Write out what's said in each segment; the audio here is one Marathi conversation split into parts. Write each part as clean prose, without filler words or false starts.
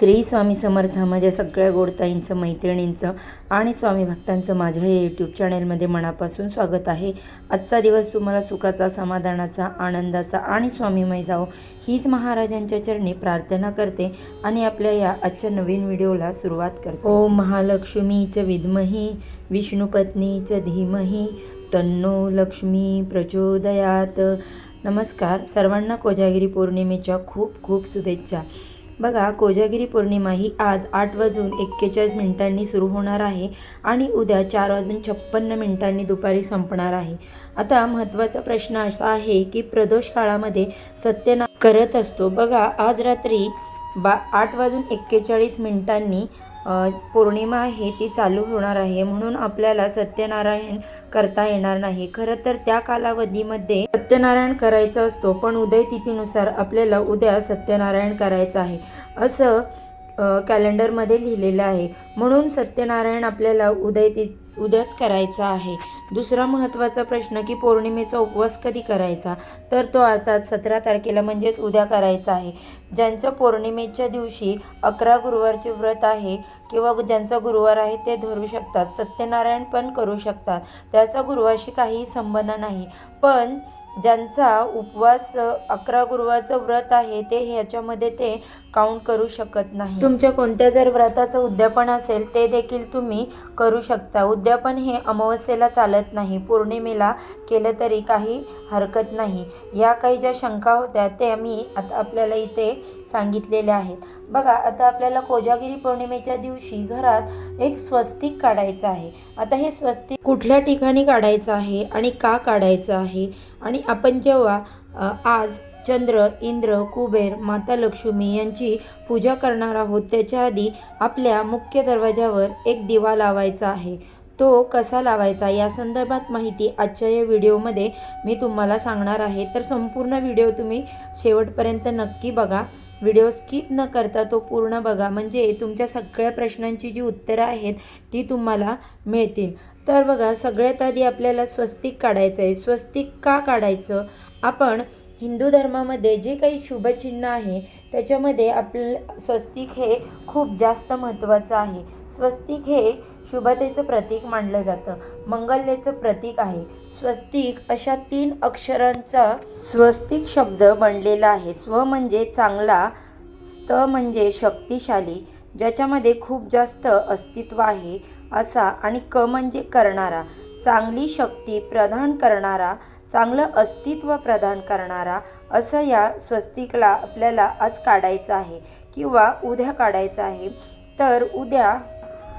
श्री स्वामी समर्थ माझ्या सगळ्या गोडताईंचं, मैत्रिणींचं आणि स्वामी भक्तांचं माझ्या या यूट्यूब चॅनेलमध्ये मनापासून स्वागत आहे। आजचा दिवस तुम्हाला सुखाचा, समाधानाचा, आनंदाचा आणि स्वामीमय जावो हीच महाराजांच्या चरणी प्रार्थना करते आणि आपल्या या आजच्या नवीन व्हिडिओला सुरुवात करते। ओम महालक्ष्मीचं विद्मही विष्णुपत्नीचं धीमहि तन्नो लक्ष्मी प्रचोदयात। नमस्कार सर्वांना कोजागिरी पौर्णिमेच्या खूप खूप शुभेच्छा। बघा, कोजागिरी पौर्णिमा ही आज 8:41 सुरू होणार आहे आणि उद्या 4:56 दुपारी संपणार आहे। आता महत्त्वाचा प्रश्न असा आहे की प्रदोष काळामध्ये सत्यनारायण करत असतो। बघा, आज रात्री 8:41 पौर्णिमा आहे ती चालू होणार आहे, म्हणून आपल्याला सत्यनारायण करता येणार नाही। खरं तर त्या कालावधीमध्ये सत्यनारायण करायचा असतो, पण उदय तिथीनुसार आपल्याला उद्या सत्यनारायण करायचं आहे असं कॅलेंडरमध्ये लिहिलेलं आहे, म्हणून सत्यनारायण आपल्याला उद्याच करायचा आहे। दुसरा महत्त्वाचा प्रश्न की पौर्णिमेचा उपवास कधी करायचा, तर तो अर्थात 17 तारखेला म्हणजेच उद्या करायचा आहे। ज्यांचं पौर्णिमेच्या दिवशी 11 गुरुवारचे व्रत आहे किंवा ज्यांचा गुरुवार आहे ते धरू शकतात, सत्यनारायण पण करू शकतात, त्याचा गुरुवारशी काही संबंध नाही। पण ज्यांचा उपवास 11 गुरुवारचं व्रत आहे ते ह्याच्यामध्ये ते काउंट करू शकत नाही। तुमच्या कोणत्या जर व्रताचं उद्यापन असेल ते देखील तुम्ही करू शकता। उद्यापन हे अमावस्येला चालत नाही, पौर्णिमेला केलं तरी काही हरकत नाही। या काही ज्या शंका होत्या त्या मी आता आपल्याला इथे सांगितलेल्या आहेत। बघा, आता आपल्याला कोजागिरी पौर्णिमेच्या दिवशी घरात एक स्वस्तिक काढायचं आहे। आता हे स्वस्तिक कुठल्या ठिकाणी काढायचं आहे आणि का काढायचं आहे, आणि आपण जेव्हा आज चंद्र, इंद्र, कुबेर, माता लक्ष्मी यांची पूजा करणार आहोत त्याच्या आधी आपल्या मुख्य दरवाजावर एक दिवा लावायचा आहे। तो कसा लावायचा या संदर्भात माहिती आजच्या या व्हिडिओमध्ये मी तुम्हाला सांगणार आहे, तर संपूर्ण व्हिडिओ तुम्ही शेवटपर्यंत नक्की बघा। व्हिडिओ स्किप न करता तो पूर्ण बघा, म्हणजे तुमच्या सगळ्या प्रश्नांची जी उत्तरं आहेत ती तुम्हाला मिळतील। तर बघा, सगळ्यात आधी आपल्याला स्वस्तिक काढायचं आहे। स्वस्तिक का काढायचं? आपण हिंदू धर्मामध्ये जे काही शुभचिन्ह आहे त्याच्यामध्ये आपलं स्वस्तिक हे खूप जास्त महत्त्वाचं आहे। स्वस्तिक हे शुभतेचं प्रतीक मानलं जातं, मंगल्याचं प्रतीक आहे। स्वस्तिक अशा 3 अक्षरांचा स्वस्तिक शब्द बनलेला आहे। स्व म्हणजे चांगला, स्त म्हणजे शक्तिशाली, ज्याच्यामध्ये खूप जास्त अस्तित्व आहे असा, आणि क म्हणजे करणारा, चांगली शक्ती प्रदान करणारा, चांगलं अस्तित्व प्रदान करणारा, असं या स्वस्तिकला आपल्याला आज काढायचं आहे किंवा उद्या काढायचं आहे। तर उद्या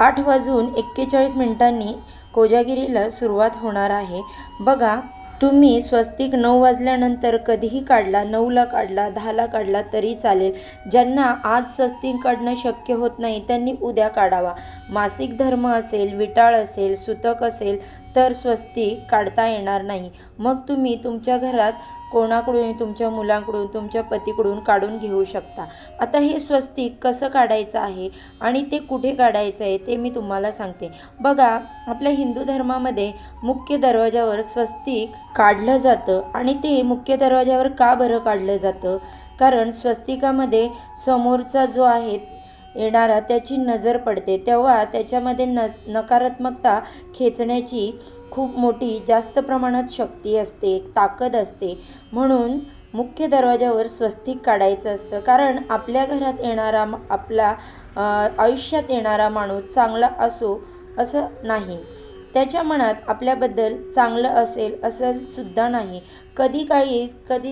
8:41 कोजागिरीला सुरुवात होणार आहे। बघा, तुम्ही स्वस्तिक 9 वाजल्यानंतर कधीही काढला, 9ला काढला, 10ला काढला तरी चालेल। ज्यांना आज स्वस्तिक काढणं शक्य होत नाही त्यांनी उद्या काढावा। मासिक धर्म असेल, विटाळ असेल, सुतक असेल तर स्वस्तिक काढता येणार नाही। मग तुम्ही तुमच्या घरात कोणाकडून, तुमच्या मुलांकडून, तुमच्या पतीकडून काढून घेऊ शकता। आता हे स्वस्तिक कसं काढायचं आहे आणि ते कुठे काढायचं आहे ते मी तुम्हाला सांगते। बघा, आपल्या हिंदू धर्मामध्ये मुख्य दरवाजावर स्वस्तिक काढलं जातं, आणि ते मुख्य दरवाजावर का बरं काढलं जातं? कारण स्वस्तिकामध्ये समोरचा जो आहे येणारा त्याची नजर पडते, तेव्हा त्याच्यामध्ये नकारात्मकता खेचण्याची खूप मोठी जास्त प्रमाणात शक्ती असते, ताकद असते, म्हणून मुख्य दरवाजावर स्वस्तिक काढायचं असतं। कारण आपल्या घरात येणारा, आपला आयुष्यात येणारा माणूस चांगला असो असं नाही, त्याच्या मनात आपल्याबद्दल चांगलं असेल असं सुद्धा नाही, कधी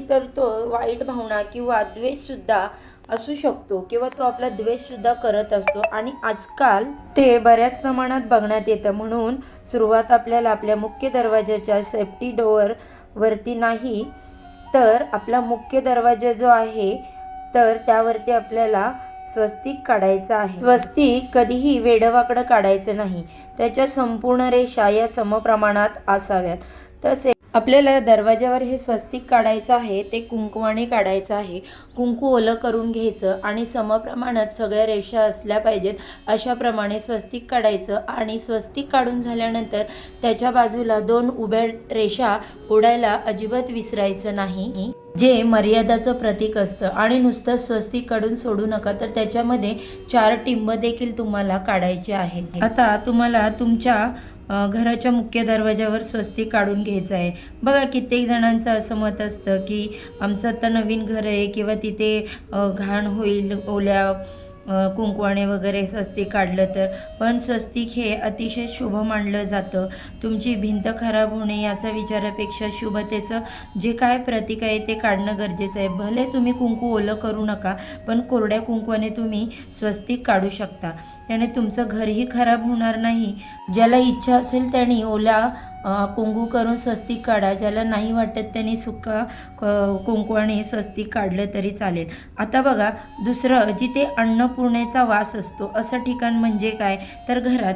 तर तो वाईट भावना किंवा द्वेषसुद्धा असू शकतो, किंवा तो आपला द्वेषसुद्धा करत असतो, आणि आजकाल ते बऱ्याच प्रमाणात बघण्यात येतं। म्हणून सुरुवात आपल्याला आपल्या मुख्य दरवाजाच्या सेफ्टी डोअर वरती नाही, तर आपला मुख्य दरवाजा जो आहे तर त्यावरती आपल्याला स्वस्तिक काढायचं आहे। स्वस्तिक कधीही वेडवाकडं काढायचं नाही, त्याच्या संपूर्ण रेषा या समप्रमाणात असाव्यात। तसे आपल्याला दरवाज्यावर हे स्वस्तिक काढायचं आहे, ते कुंकवाने काढायचं आहे. कुंकू ओलं करून घ्यायचं आणि समप्रमाणात सगळ्या रेषा असल्या पाहिजेत अशाप्रमाणे स्वस्तिक काढायचं. आणि स्वस्तिक काढून झाल्यानंतर त्याच्या बाजूला 2 उभ्या रेषा ओढायला अजिबात विसरायचं नाही, जे मर्यादाचं प्रतीक असतं. आणि नुसतं स्वस्तिक काढून सोडू नका, तर त्याच्यामध्ये 4 टिंब देखील तुम्हाला काढायचे आहेत. आता तुम्हाला तुमच्या घराच्या मुख्य दरवाजावर स्वस्तिक काढून घ्यायचं आहे. बघा कित्येक जणांचं असं मत असतं की आमचं आता नवीन घर आहे किंवा तिथे घाण होईल ओल्या कुंकवाने वगैरे स्वस्तिक काढलं तर. पण स्वस्तिक हे अतिशय शुभ मानलं जातं. तुमची भिंत खराब होणे याचा विचारापेक्षा शुभतेचं जे काय प्रतीक आहे ते काढणं गरजेचं आहे. भले तुम्ही कुंकू ओलं करू नका, पण कोरड्या कुंकवाने तुम्ही स्वस्तिक काढू शकता. त्याने तुमचं घरही खराब होणार नाही. ज्याला इच्छा असेल त्याने ओल्या कुंकू करून स्वस्तिक काढा, ज्याला नाही वाटत त्याने सुका कुंकवाने स्वस्तिक काढलं तरी चालेल. आता बघा दुसरं, जिथे अन्नपूर्णेचा वास असतो असं ठिकाण म्हणजे काय, तर घरात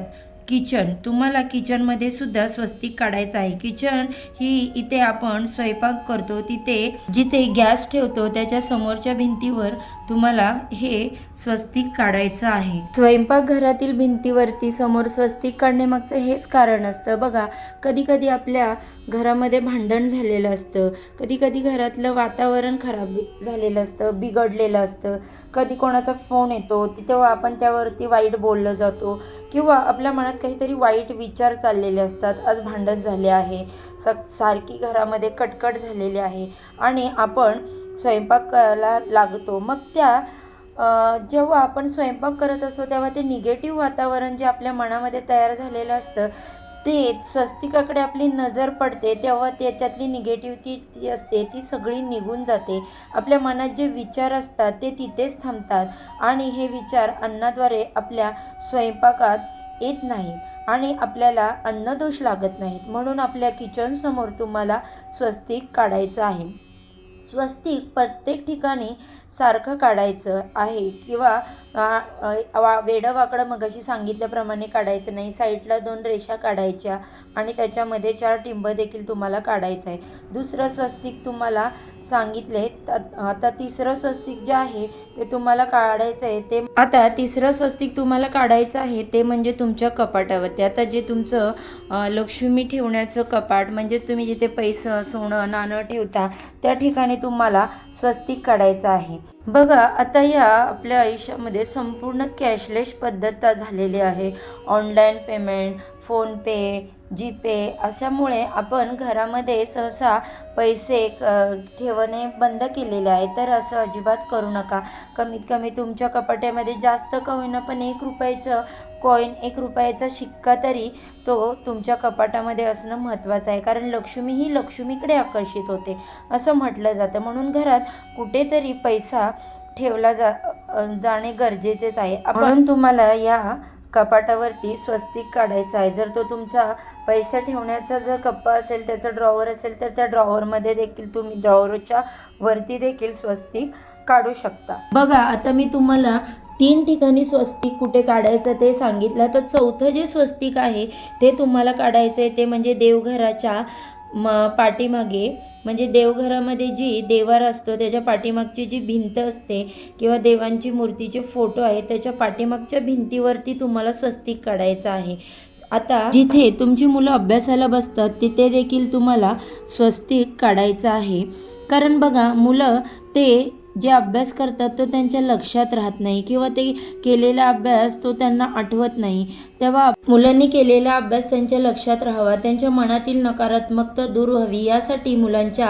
किचन. तुम्हाला किचनमध्ये सुद्धा स्वस्तिक काढायचं आहे. किचन ही इथे आपण स्वयंपाक करतो तिथे जिथे गॅस ठेवतो त्याच्या समोरच्या भिंतीवर तुम्हाला हे स्वस्तिक काढायचं आहे. स्वयंपाकघरातील भिंतीवरती समोर स्वस्तिक काढण्यामागचं हेच कारण असतं. बघा कधी कधी आपल्या घरामध्ये भांडण झालेलं असतं, कधी कधी घरातलं वातावरण खराब झालेलं असतं, बिघडलेलं असतं, कधी कोणाचा फोन येतो तेव्हा आपण त्यावरती वाईट बोललं जातो, किंवा आपल्या मनात काहीतरी वाईट विचार चाललेले असतात. आज भांडण झाले आहे, सारखी घरामध्ये कटकट झालेली आहे आणि आपण स्वयंपाकाला लागतो. मग जेव्हा आपण स्वयंपाक करत असतो तेव्हा ते निगेटिव्ह वातावरण जे आपल्या मनामध्ये तयार झालेलं असतं ते स्वस्तिकाकडे आपली नजर पडते तेव्हा त्याच्यातली निगेटिव्हिटी असते ती सगळी निघून जाते. आपल्या मनात जे विचार असतात ते तिथेच थांबतात आणि हे विचार अन्नाद्वारे आपल्या स्वयंपाकात येत नाहीत आणि आपल्याला अन्नदोष लागत नाहीत. म्हणून आपल्या किचनसमोर तुम्हाला स्वस्तिक काढायचं आहे. स्वस्तिक प्रत्येक ठिकाणी सारखं काढायचं आहे किंवा वेडं वाकडं मगाशी सांगितल्याप्रमाणे काढायचं नाही. साईडला 2 रेषा काढायच्या आणि त्याच्यामध्ये 4 टिंब देखील तुम्हाला काढायचं आहे. दुसरं स्वस्तिक तुम्हाला सांगितले. आता तिसरं स्वस्तिक जे आहे ते तुम्हाला काढायचं आहे ते आता तिसरं स्वस्तिक तुम्हाला काढायचं आहे ते म्हणजे तुमच्या कपाटावरती. आता जे तुमचं लक्ष्मी ठेवण्याचं कपाट म्हणजे तुम्ही जिथे पैसा सोनं नाणं ठेवता त्या ठिकाणी तुम्हाला स्वस्तिक काढायचं आहे. बघा आता या आपल्या आयुष्यामध्ये संपूर्ण कॅशलेस पद्धत झालेली आहे. ऑनलाईन पेमेंट, फोनपे, जीपे अशामुळे आपण घरामध्ये सहसा पैसे ठेवणे बंद केलेले आहे. तर असं अजिबात करू नका. कमीत कमी तुमच्या कपाट्यामध्ये जास्त का होईना पण 1 रुपयाचं कॉईन, 1 रुपयाचा शिक्का तरी तो तुमच्या कपाटामध्ये असणं महत्त्वाचं आहे. कारण लक्ष्मी ही लक्ष्मीकडे आकर्षित होते असं म्हटलं जातं. म्हणून घरात कुठेतरी पैसा ठेवला जाणे गरजेचेच आहे. म्हणून तुम्हाला या कपाटावरती स्वस्तिक काढायचा आहे. जर तो तुमचा पैसा ठेवण्याचा जर कप्पा असेल, त्याचा ड्रॉवर असेल तर त्या ड्रॉवरमध्ये देखील तुम्ही ड्रॉवरच्या वरती देखील स्वस्तिक काढू शकता. बघा आता मी तुम्हाला 3 ठिकाणी स्वस्तिक कुठे काढायचं ते सांगितलं. तर चौथं जे स्वस्तिक आहे ते तुम्हाला काढायचं आहे ते म्हणजे देवघराच्या पाठीमागे. म्हणजे देवघरामध्ये जी देवार असतो त्याच्या पाठीमागची जी भिंत असते किंवा देवांची मूर्तीचे फोटो आहे त्याच्या पाठीमागच्या भिंतीवरती तुम्हाला स्वस्तिक काढायचं आहे. आता जिथे तुमची मुलं अभ्यासाला बसतात तिथे देखील तुम्हाला स्वस्तिक काढायचं आहे. कारण बघा मुलं ते जे अभ्यास करतात तो त्यांच्या लक्षात राहत नाही किंवा ते केलेला अभ्यास तो त्यांना आठवत नाही. तेव्हा मुलांनी केलेला अभ्यास त्यांच्या लक्षात राहावा, त्यांच्या मनातील नकारात्मकता दूर व्हावी यासाठी मुलांच्या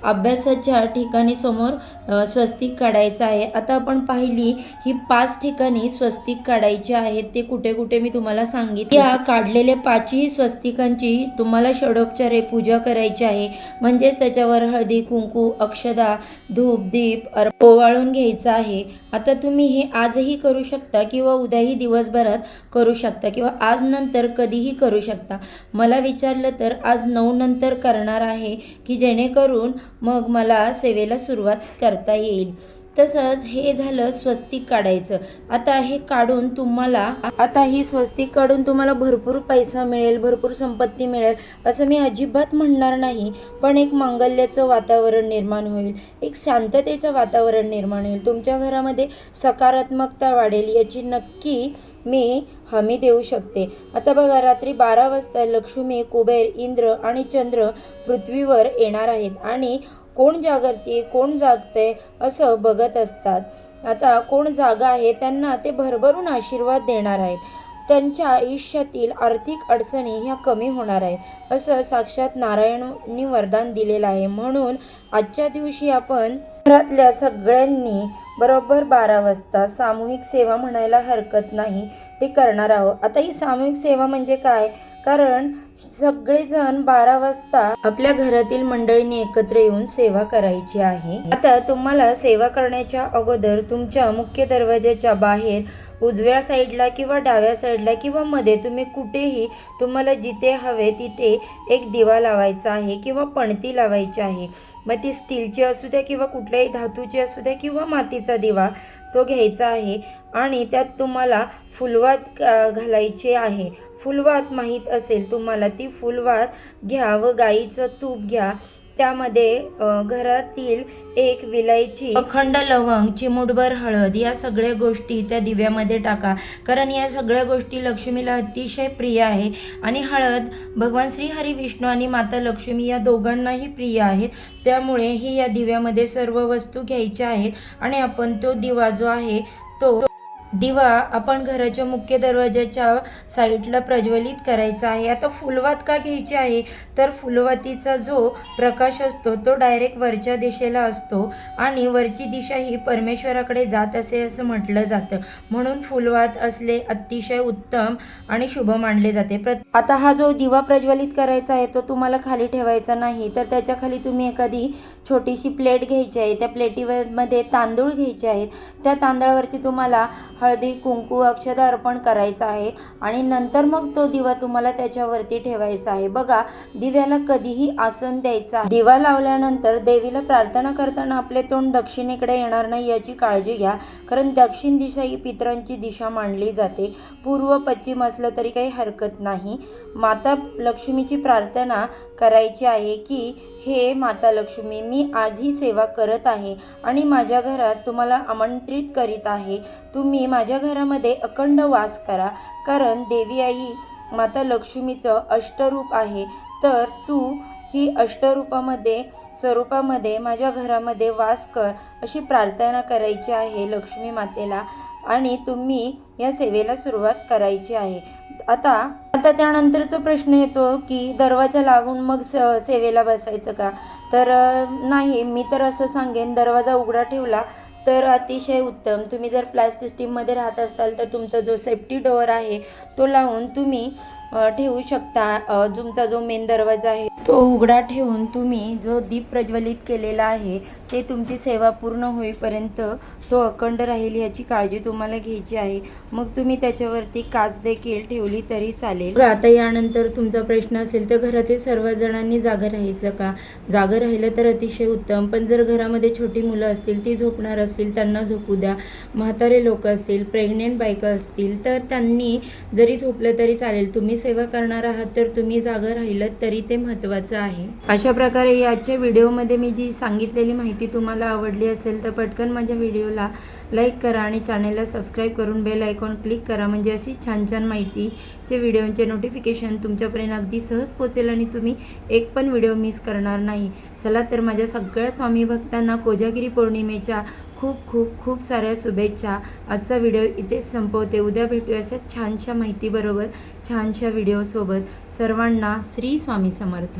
अभ्यासाच्या ठिकाणी समोर स्वस्तिक काढायचं आहे. आता आपण पाहिली ही 5 ठिकाणी स्वस्तिक काढायची आहेत. ते कुठे कुठे मी तुम्हाला सांगितले. या काढलेल्या 5ही स्वस्तिकांची तुम्हाला षडोपचारे पूजा करायची आहे. म्हणजेच त्याच्यावर हळदी कुंकू, अक्षदा, धूप, दीप ओवाळून घ्यायचं आहे. आता तुम्ही हे आजही करू शकता किंवा उद्याही दिवसभरात करू शकता किंवा आज नंतर कधीही करू शकता. मला विचारलं तर आज 9 नंतर करणार आहे की जेणेकरून मग मला सेवेला सुरुवात करता येईल. तसंच हे झालं स्वस्तिक काढायचं. आता हे काढून तुम्हाला ही स्वस्तिक काढून तुम्हाला भरपूर पैसा मिळेल, भरपूर संपत्ती मिळेल असं मी अजिबात म्हणणार नाही. पण एक मांगल्याचं वातावरण निर्माण होईल, एक शांततेचं वातावरण निर्माण होईल, तुमच्या घरामध्ये सकारात्मकता वाढेल याची नक्की मी हमी देऊ शकते. आता बघा, रात्री 12 वाजता लक्ष्मी, कुबेर, इंद्र आणि चंद्र पृथ्वीवर येणार आहेत आणि कोण जागरते कोण जागते असं बघत असतात. आता कोण जागा आहे त्यांना ते भरभरून आशीर्वाद देणार आहेत. त्यांच्या आयुष्यातील आर्थिक अडचणी ह्या कमी होणार आहेत असं साक्षात नारायणांनी वरदान दिलेलं आहे. म्हणून आजच्या दिवशी आपण घरातल्या सगळ्यांनी बरोबर 12 वाजता सामूहिक सेवा म्हणायला हरकत नाही ते करणार आहोत. आता ही सामूहिक सेवा म्हणजे काय? कारण सगळेजण 12 वाजता आपल्या घरातील मंडळींनी एकत्र येऊन सेवा करायची आहे. आता तुम्हाला सेवा करण्याच्या अगोदर तुमच्या मुख्य दरवाजाच्या बाहेर उजव्या साईडला किंवा डाव्या साईडला किंवा मध्ये तुम्ही कुठेही तुम्हाला जिथे हवे तिथे एक दिवा लावायचा आहे किंवा पणती लावायची आहे. मग ती स्टीलची असू द्या किंवा कुठल्याही धातूची असू द्या किंवा मातीचा दिवा तो घ्यायचा आहे आणि त्यात तुम्हाला फुलवात घालायचे आहे. फुलवात माहीत असेल तुम्हाला, ती फुलवात घ्या व गाईचं तूप घ्या. त्यामध्ये घरातील एक विलायची, अखंड लवंग, चिमूटभर हळद या सगळ्या गोष्टी त्या दिव्यामध्ये टाका. कारण या सगळ्या गोष्टी लक्ष्मीला अतिशय प्रिय आहे आणि हळद भगवान श्री हरी विष्णू आणि माता लक्ष्मी या दोघांनाही प्रिय आहेत. त्यामुळे ही या दिव्यामध्ये सर्व वस्तू घ्यायच्या आहेत आणि आपण तो दिवा जो आहे तो दिवा आपण घराच्या मुख्य दरवाजाच्या साईडला प्रज्वलित करायचा आहे. आता फुलवात का घ्यायची आहे? तर फुलवातीचा जो प्रकाश असतो तो डायरेक्ट वरच्या दिशेला असतो आणि वरची दिशा ही परमेश्वराकडे जात असे असं म्हटलं जातं. म्हणून फुलवात असले अतिशय उत्तम आणि शुभ मानले जाते. आता हा जो दिवा प्रज्वलित करायचा आहे तो तुम्हाला खाली ठेवायचा नाही, तर त्याच्या खाली तुम्ही एखादी छोटीशी प्लेट घ्यायची आहे. त्या प्लेटीमध्ये तांदूळ घ्यायचे आहेत. त्या तांदळावरती तुम्हाला हळदी, कुंकू, अक्षता अर्पण करायचं आहे आणि नंतर मग तो दिवा तुम्हाला त्याच्यावरती ठेवायचा आहे. बघा, दिव्याला कधीही आसन द्यायचा. दिवा लावल्यानंतर देवीला प्रार्थना करताना आपले तोंड दक्षिणेकडे येणार नाही याची काळजी घ्या. कारण दक्षिण दिशा ही पितरांची दिशा मानली जाते. पूर्व पश्चिम असलं तरी काही हरकत नाही. माता लक्ष्मीची प्रार्थना करायची आहे की हे माता लक्ष्मी, मी आज ही सेवा करत आहे आणि माझ्या घरात तुम्हाला आमंत्रित करीत आहे. तुम्ही माझ्या घरामध्ये अखंड वास करा. कारण देवी आई माता लक्ष्मीचं अष्टरूप आहे. तर तू ही अष्टरूपामध्ये स्वरूपामध्ये माझ्या घरामध्ये वास कर अशी प्रार्थना करायची आहे लक्ष्मी मातेला आणि तुम्ही या सेवेला सुरुवात करायची आहे. आता त्यानंतरचा प्रश्न येतो की दरवाजा लावून मग सेवेला बसायचं का? तर नाही, मी तर असं सांगेन, दरवाजा उघडा ठेवला तर अतिशय उत्तम. तुम्ही जर फ्लॅट सिस्टीममध्ये राहत असाल तर तुमचा जो सेफ्टी डोअर आहे तो लावून तुम्ही ठेवू शकता. तुमचा जो मेन दरवाजा आहे तो उघडा ठेवून तुम्ही जो दीप प्रज्वलित केलेला आहे ते तुमची सेवा पूर्ण होईपर्यंत तो अखंड राहील याची काळजी तुम्हाला घ्यायची आहे. मग तुम्ही त्याच्यावरती काच देखील ठेवली तरी चालेल. आता यानंतर तुमचा प्रश्न असेल तर घरातील सर्व जणांनी जागं राहायचं का? जागं राहिलं तर अतिशय उत्तम. पण जर घरामध्ये छोटी मुलं असतील, ती झोपणार असतील, त्यांना झोपू द्या. म्हातारे लोक असतील, प्रेग्नेंट बायका असतील तर त्यांनी जरी झोपलं तरी चालेल. तुम्ही सेवा करणार आहात तर तुम्ही जागं राहिलं तरी ते महत्त्वाचं आहे. अशा प्रकारे याच्या व्हिडिओमध्ये मी जी सांगितलेली माहिती तुम्हाला आवडली असेल तर पटकन माझ्या व्हिडिओला लाईक करा आणि चॅनलला सबस्क्राईब करून बेल आयकॉन क्लिक करा. म्हणजे अशी छान छान माहितीचे व्हिडिओचे नोटिफिकेशन तुमच्यापर्यंत अगदी सहज पोचेल आणि तुम्ही एक पण व्हिडिओ मिस करणार नाही. चला तर माझ्या सगळ्या स्वामी भक्तांना कोजागिरी पौर्णिमेच्या खूप खूप खूप साऱ्या शुभेच्छा. आजचा व्हिडिओ इथेच संपवते. उद्या भेटूया अशा छानशा माहितीबरोबर, छानशा व्हिडिओसोबत. सर्वांना श्री स्वामी समर्थ.